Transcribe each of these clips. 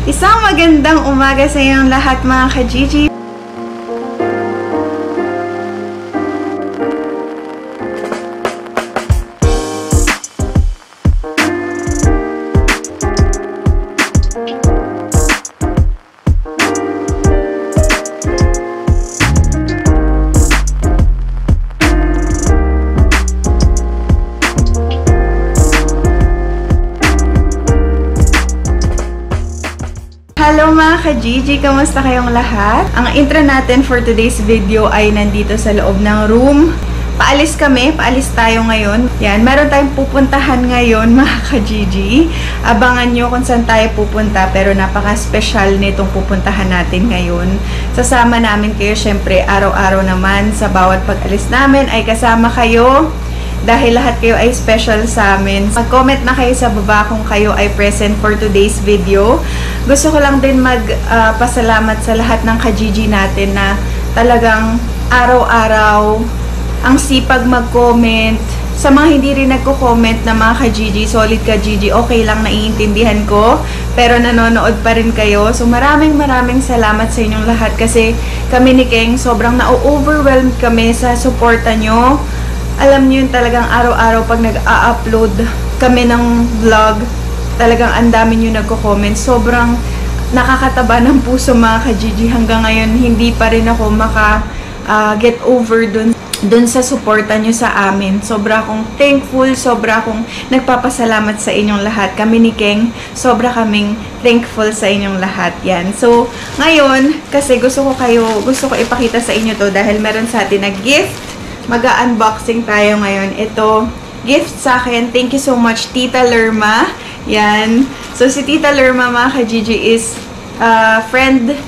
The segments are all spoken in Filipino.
Isang magandang umaga sa inyong lahat mga ka-Gigi. Hello mga ka-Gigi! Kamusta kayong lahat? Ang intro natin for today's video ay nandito sa loob ng room. Paalis tayo ngayon. Yan, meron tayong pupuntahan ngayon mga ka-Gigi. Abangan nyo kung saan tayo pupunta, pero napaka-special nitong pupuntahan natin ngayon. Sasama namin kayo syempre araw-araw naman. Sa bawat pag-alis namin ay kasama kayo. Dahil lahat kayo ay special sa amin. Mag-comment na kayo sa baba kung kayo ay present for today's video. Gusto ko lang din magpasalamat sa lahat ng ka-Gigi natin na talagang araw-araw ang sipag mag-comment. Sa mga hindi rin nagko-comment na mga ka-Gigi, solid ka-Gigi, okay lang, naiintindihan ko. Pero nanonood pa rin kayo. So maraming salamat sa inyong lahat kasi kami ni Keng sobrang na-overwhelmed kami sa suporta nyo. Alam niyo yun, talagang araw-araw pag nag-a-upload kami ng vlog, talagang ang dami niyo nagko-comment. Sobrang nakakataba ng puso mga ka-Gigi. Hanggang ngayon, hindi pa rin ako get over dun sa suporta niyo sa amin. Sobra akong thankful, sobra akong nagpapasalamat sa inyong lahat. Kami ni Keng, sobra kaming thankful sa inyong lahat. Yan. So, ngayon, kasi gusto ko ipakita sa inyo to dahil meron sa atin na gift. Mag-unboxing tayo ngayon. Ito, gift sa akin. Thank you so much, Tita Lerma. Yan. So, si Tita Lerma, mga ka-Gigi, is friend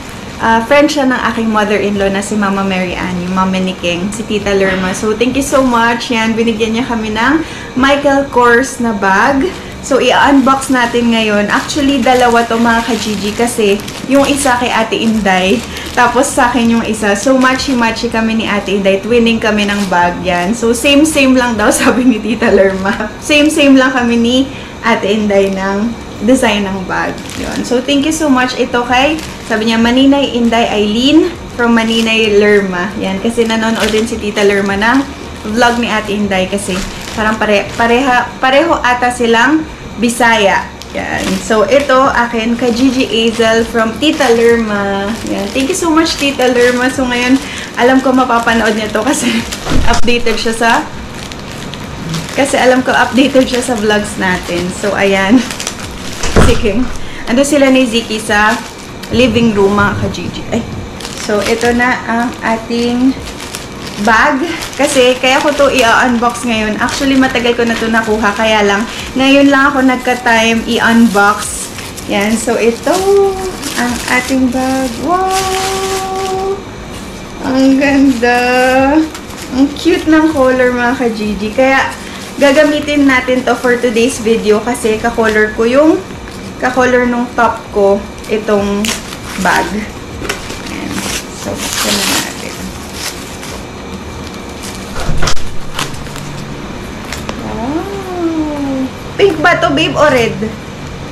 siya ng aking mother-in-law na si Mama Mary Ann, yung mama ni King, si Tita Lerma. So, thank you so much. Yan, binigyan niya kami ng Michael Kors na bag. So, i-unbox natin ngayon. Actually, dalawa to mga ka-Gigi kasi yung isa kay Ate Inday, tapos sa akin yung isa. So, matchy-matchy kami ni Ate Inday. Twinning kami ng bag yan. So, same-same lang daw sabi ni Tita Lerma. Same-same lang kami ni Ate Inday ng design ng bag. Yun. So, thank you so much. Ito kay, sabi niya, Maninay Inday Eileen from Maninay Lerma. Yan. Kasi nanonood din si Tita Lerma ng vlog ni Ate Inday kasi parang pareho ata silang Bisaya. Yan. So, ito, akin, ka-Gigi Azel from Tita Lerma. Yan. Thank you so much, Tita Lerma. So, ngayon, alam ko mapapanood niya to kasi updated siya sa vlogs natin. So, ayan. Sige. Ando sila ni Ziki sa living room, mga ka-Gigi. Ay. So, ito na ang ating bag. Kasi, kaya ko to i-unbox ngayon. Actually, matagal ko na to nakuha. Kaya lang, ngayon lang ako nagka-time i-unbox. Yan. So, ito ang ating bag. Wow! Ang ganda! Ang cute ng color, mga ka-Gigi. Kaya, gagamitin natin to for today's video kasi ka-color nung top ko itong bag. Yan. So, buksan na natin. Pink ba to, babe, o red?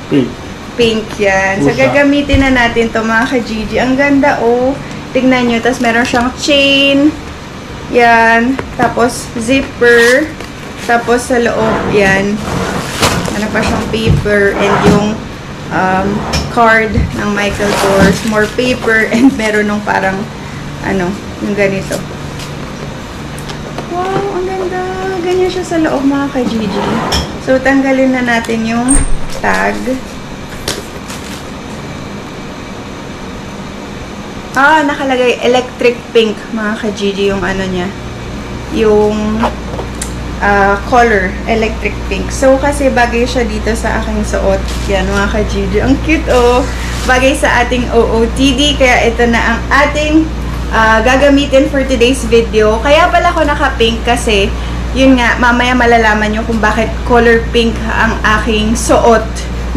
Pink. Pink yan. So, gagamitin na natin to mga ka-Gigi. Ang ganda, oh. Tignan nyo. Tapos, meron siyang chain. Yan. Tapos, zipper. Tapos, sa loob, yan. Ano pa siyang paper. And yung card ng Michael Kors. More paper. And meron nung parang, yung ganito. Wow, ang ganda. Ganyan siya sa loob, mga ka-Gigi. So, tanggalin na natin yung tag. Nakalagay electric pink, mga ka-Gigi, yung niya. Yung color, electric pink. So, kasi bagay siya dito sa aking suot. Yan, mga ka-Gigi. Ang cute, oh. Bagay sa ating OOTD. Kaya ito na ang ating gagamitin for today's video. Kaya pala ako naka-pink kasi yun nga, mamaya malalaman nyo kung bakit color pink ang aking suot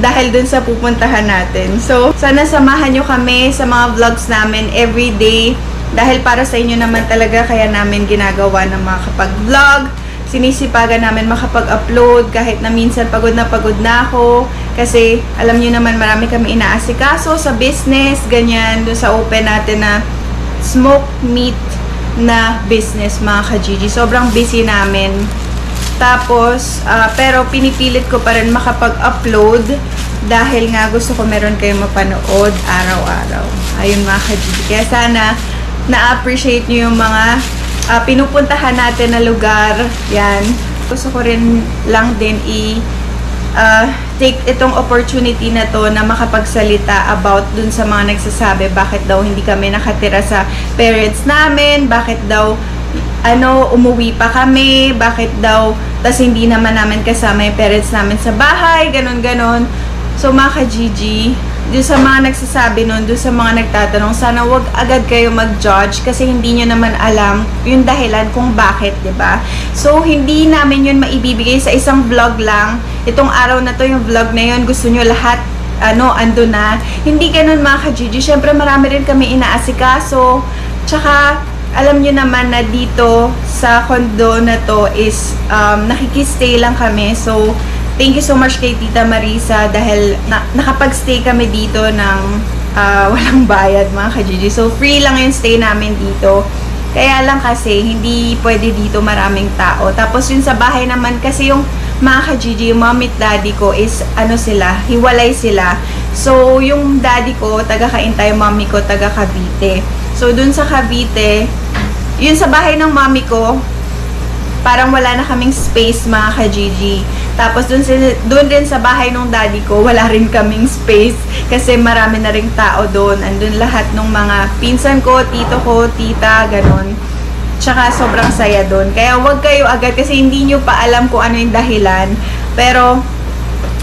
dahil dun sa pupuntahan natin. So, sana samahan nyo kami sa mga vlogs namin everyday dahil para sa inyo naman talaga kaya namin ginagawa ng mga kapag-vlog. sinisipagan namin makapag-upload kahit na minsan pagod na ako. Kasi alam niyo naman marami kami inaasikaso sa business, ganyan, doon sa open natin na smoked meat na business mga ka-Gigi. Sobrang busy namin. Tapos, pero pinipilit ko pa rin makapag-upload dahil nga gusto ko meron kayong mapanood araw-araw. Ayun mga ka-Gigi. Kaya sana na-appreciate nyo yung mga pinupuntahan natin na lugar. Yan. Gusto ko rin lang din take itong opportunity na to na makapagsalita about dun sa mga nagsasabi bakit daw hindi kami nakatira sa parents namin, bakit daw umuwi pa kami, bakit daw tas hindi naman namin kasama yung parents namin sa bahay, ganon. So mga ka-Gigi, doon sa mga nagsasabi nun, doon sa mga nagtatanong, sana wag agad kayo mag-judge kasi hindi nyo naman alam yung dahilan kung bakit, 'di ba? So, hindi namin yun maibibigay sa isang vlog lang. Itong araw na to, yung vlog na yun, gusto nyo lahat, ando na. Hindi ganun mga ka-Gigi. Syempre, marami rin kami inaasikaso. Tsaka, alam nyo naman na dito sa condo na to is nakikistay lang kami. So, thank you so much kay Tita Marisa dahil nakapag-stay kami dito ng walang bayad mga ka-Gigi. So, free lang yung stay namin dito. Kaya lang kasi, hindi pwede dito maraming tao. Tapos yun sa bahay naman kasi yung mga ka-Gigi, yung mommy at daddy ko is hiwalay sila. So, yung daddy ko, taga-Kaintay, mommy ko, taga-Cavite. So, dun sa Cavite, yun sa bahay ng mommy ko, parang wala na kaming space mga ka-Gigi. Tapos dun din sa bahay ng daddy ko, wala rin kaming space kasi marami na ring tao doon. Andun lahat ng mga pinsan ko, tito ko, tita, ganon. Tsaka sobrang saya doon. Kaya wag kayo agad kasi hindi nyo pa alam kung ano yung dahilan. Pero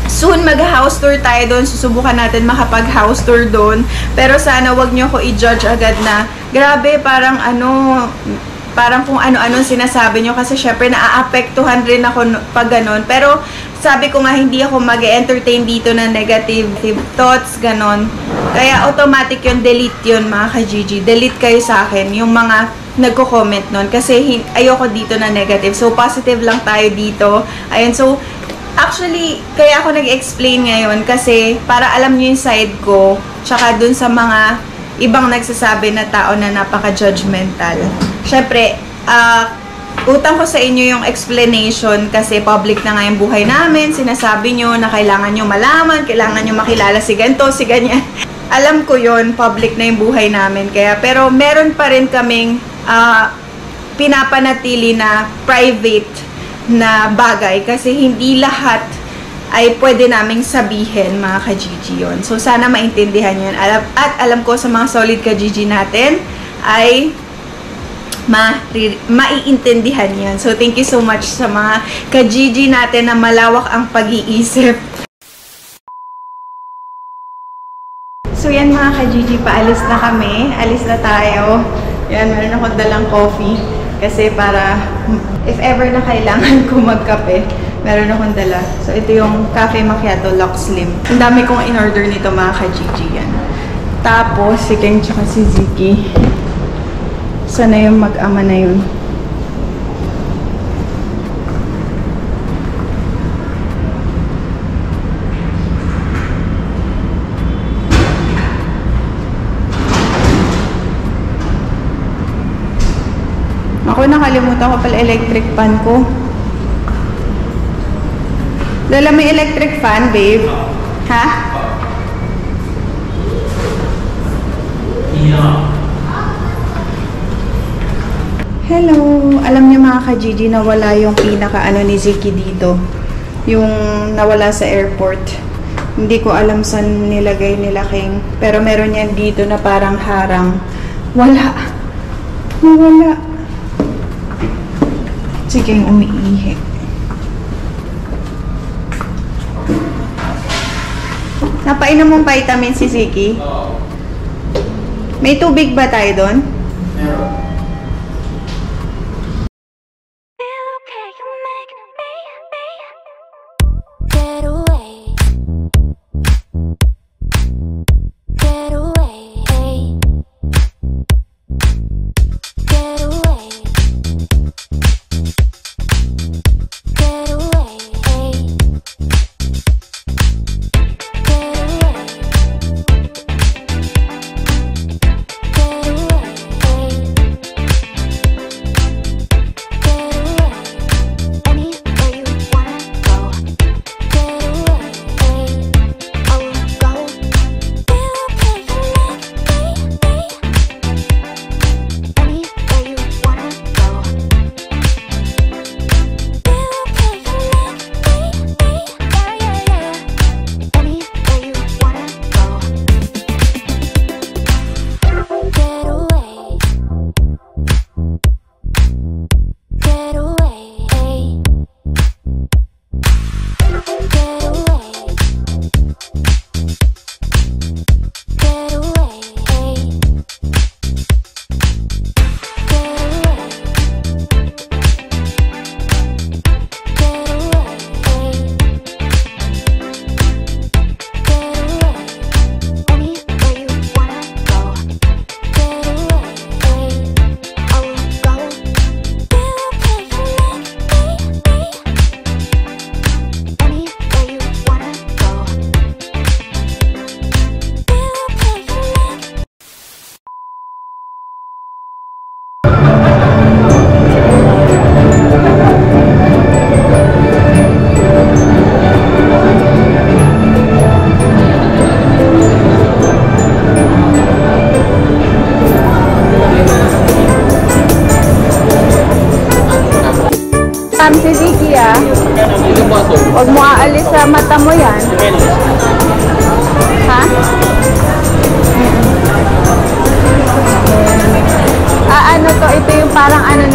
soon mag-house tour tayo doon. Susubukan natin makapag-house tour doon. Pero sana wag nyo ko i-judge agad na grabe, parang kung ano-anong sinasabi nyo kasi syempre naaapektuhan rin ako pag ganon. Pero sabi ko nga hindi ako mag-entertain dito na negative thoughts, ganon. Kaya automatic yun, delete yun mga ka-Gigi. Delete kayo sa akin, yung mga nagko-comment nun. Kasi ayoko dito na negative. So positive lang tayo dito. Ayun, so actually, kaya ako nag-explain ngayon kasi para alam nyo yung side ko. Tsaka dun sa mga ibang nagsasabi na tao na napaka-judgmental. Syempre, utang ko sa inyo yung explanation kasi public na nga yung buhay namin. Sinasabi nyo na kailangan nyo malaman, kailangan nyo makilala si ganito, si ganyan. Alam ko yon, public na yung buhay namin. Pero meron pa rin kaming pinapanatili na private na bagay kasi hindi lahat ay pwede naming sabihin mga ka-Gigi yun. So, sana maintindihan yun. At alam ko sa mga solid ka-Gigi natin ay maiintindihan yun. So, thank you so much sa mga ka-Gigi natin na malawak ang pag-iisip. So, yan mga ka-Gigi, paalis na kami. Alis na tayo. Yan, meron akong dalang coffee. Kasi para, if ever na kailangan ko magkape, meron akong dala. So, ito yung Cafe Macchiato Lux Slim. Ang dami kong in-order nito mga ka-Gigi yan. Tapos, si Keng tsaka si Ziki. Sana yung mag-ama na yun. Ako, nakalimutan ko pala electric fan ko. Dala may electric fan, babe. Ha? Hello! Alam niyo mga ka-Gigi, nawala yung pinaka-ano ni Ziki dito. Yung nawala sa airport. Hindi ko alam saan nilagay nila King. Pero meron yan dito na parang harang. Wala. Nawala. Sige, umiihi. Napainom mong vitamin si Ziki? May tubig ba tayo doon? Meron.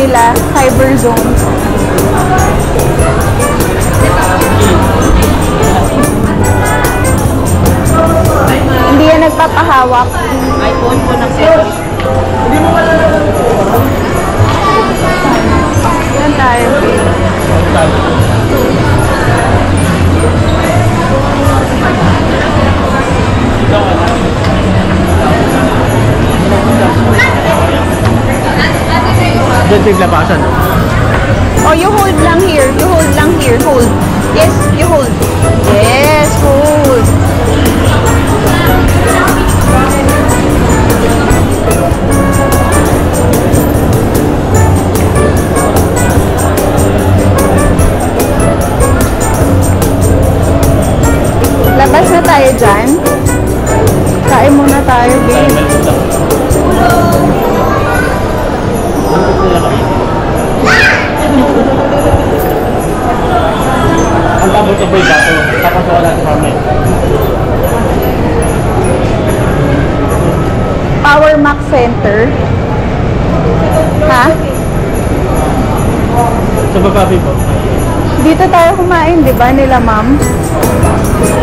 nila, Cyber Zone. Hindi yan nagpapahawak. iPhone po ng 7. Yan tayo. Diyan tiglabasan. Oh, you hold lang here. You hold lang here. Hold. Yes, you hold. Yes, hold. Labas na tayo dyan. Kain muna tayo, babe. Ang tabot-taboy dato. Tapos wala sa kami. Power Max Center. Ha? Sa bababi po. Dito tayo kumain, di ba, nila ma'am?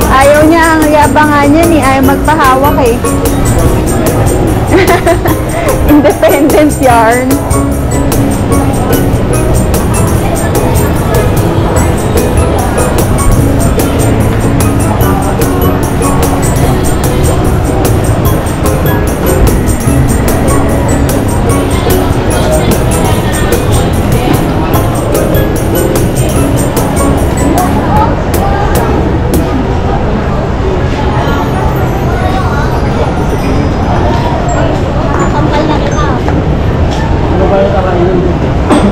Ayaw niya, ang yabangan niya ni ayaw magpahawak eh. Independent yarn.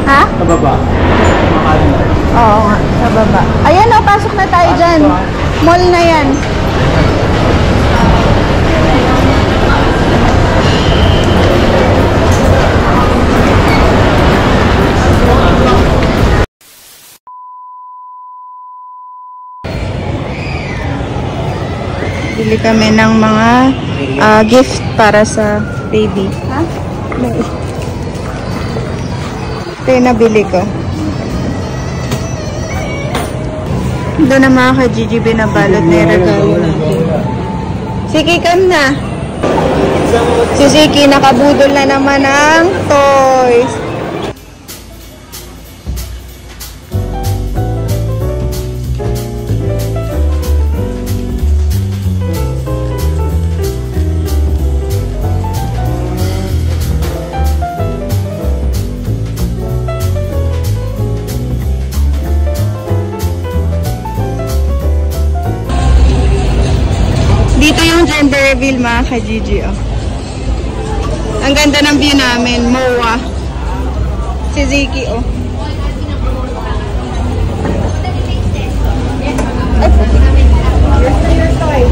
Ha? Sa baba. Makain na. Oo nga, sa baba. Ayan o, pasok na tayo dyan. Mall na yan. Bili kami ng mga gift para sa baby. Ha? Ito yung nabili ko. Doon na mga ka-Gigi binabalot na yung regalo natin. Siki, come na. Si Siki nakabudol na naman ng toys. Dito yung gender reveal mga ka-Gigi, oh. Ang ganda ng view namin, MOA. Si Ziki, oh. Ay, your toy.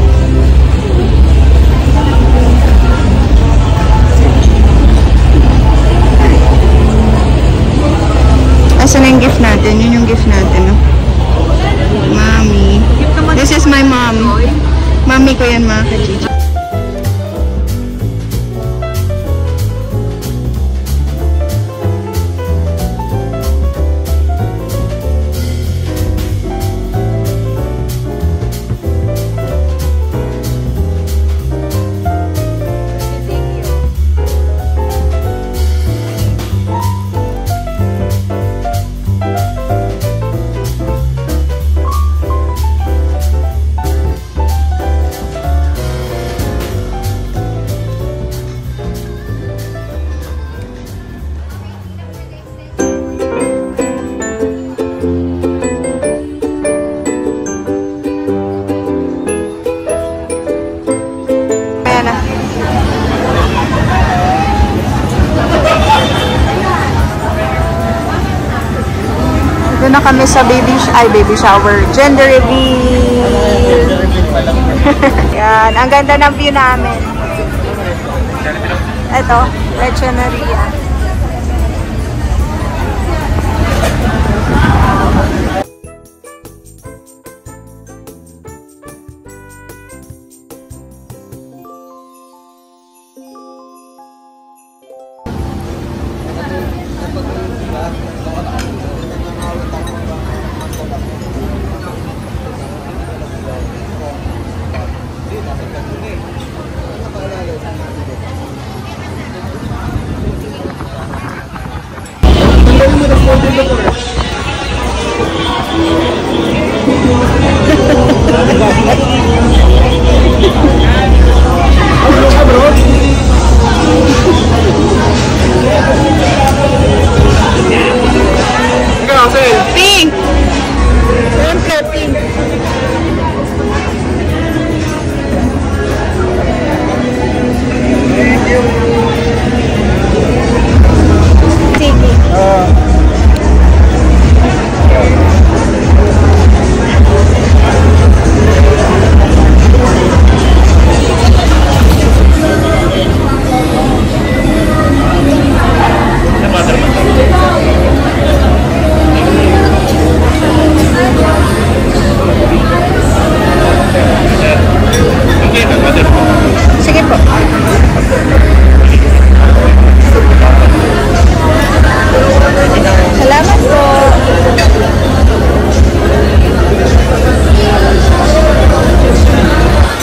Asan na yung gift natin? Yun yung gift natin, oh. Mommy. This is my mom. Mami ko yan mga ka-Gigi. Doon na kami sa baby shower. Gender reveal. Yan. Ang ganda ng view namin. Ito. Lechoneria. Pink! Siyempre, pink. Sige. Sige po. Salamat po.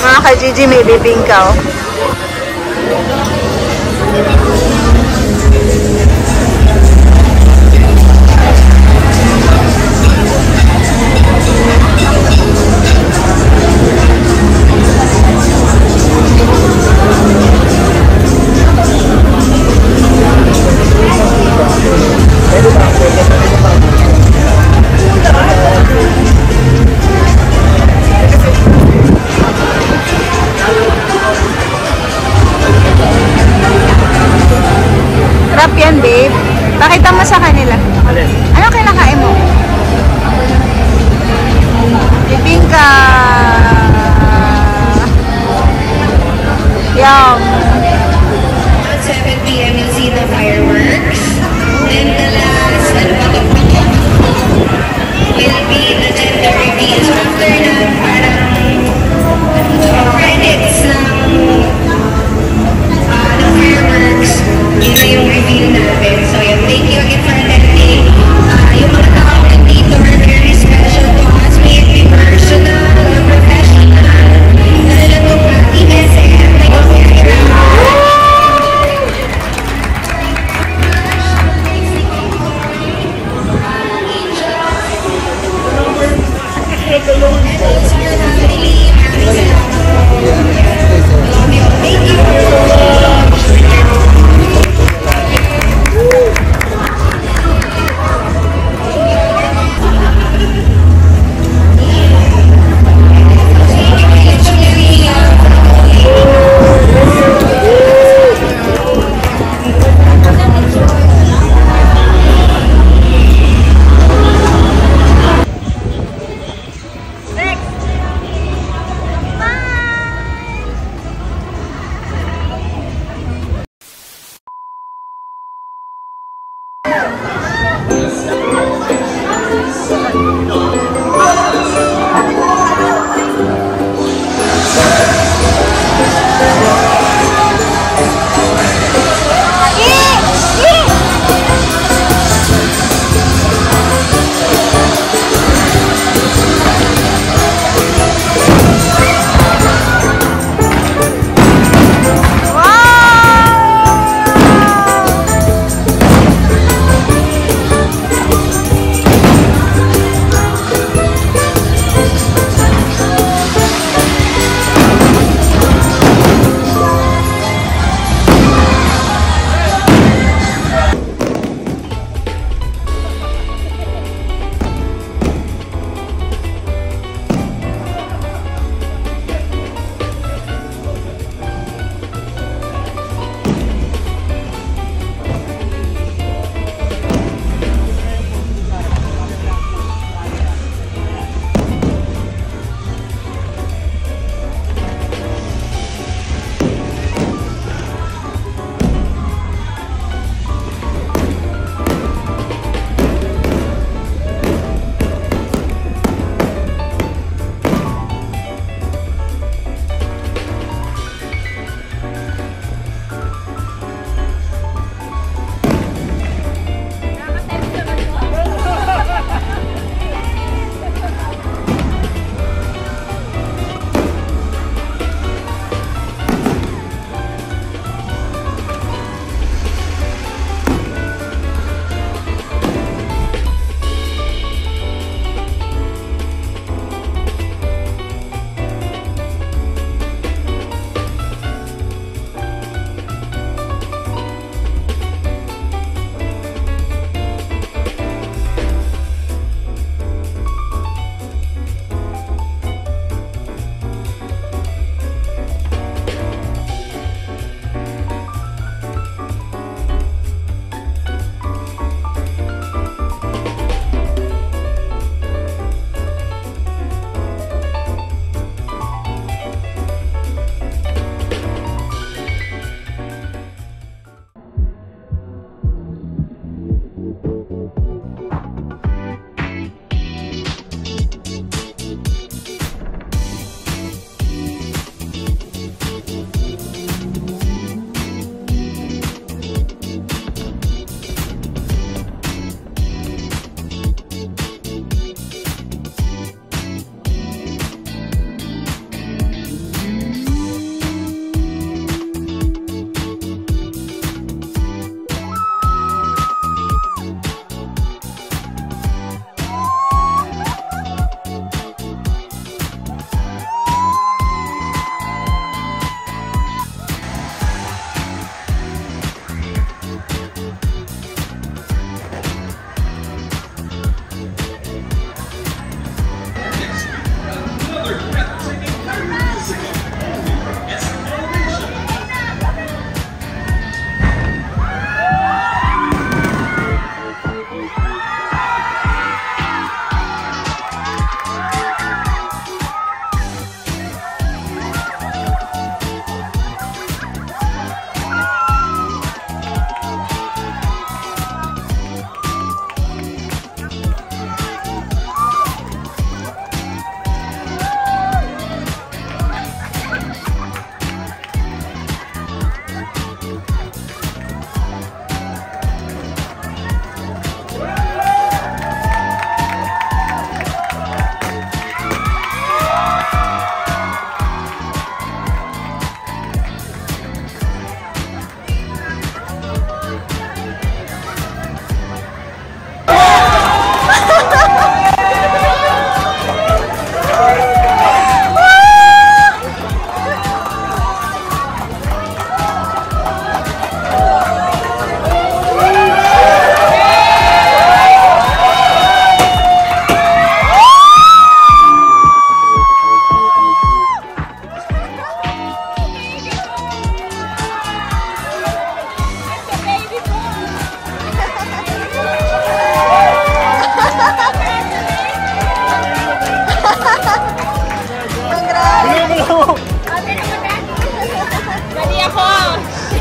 Mga ka-Gigi, may bibingkaw. Sarap yan, babe. Pakita mo sa kanila. Alin? Ano kinakain mo? Bibingka. Yum. At 7 p.m. you'll see the fireworks. Then the last will be the gender reveal. So after that, parang credits ng fireworks, yun na yung reveal natin. So yun, thank you again for attending. Yung mga tao dito are very special to us. May it be personal or professional. Lalo to Team SM. Thank you very much.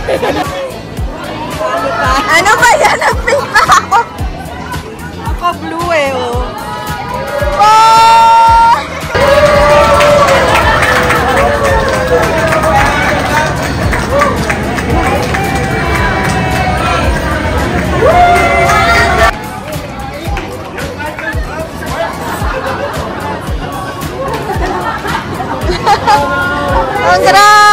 Ano ba yan? Nag-pink na ako. Ako blue eh, oh. Oh! Congrats!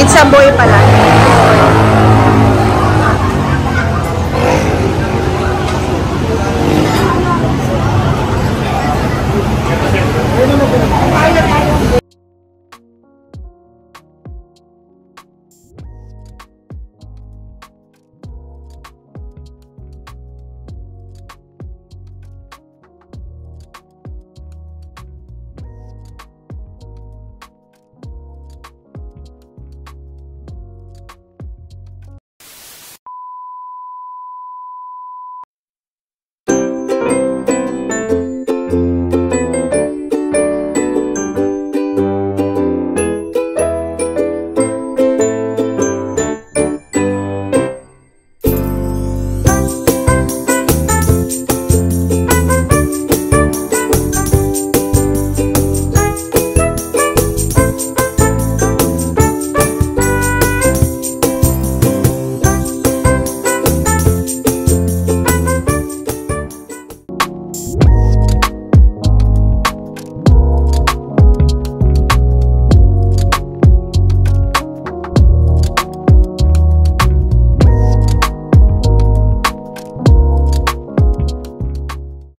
It's a boy pala.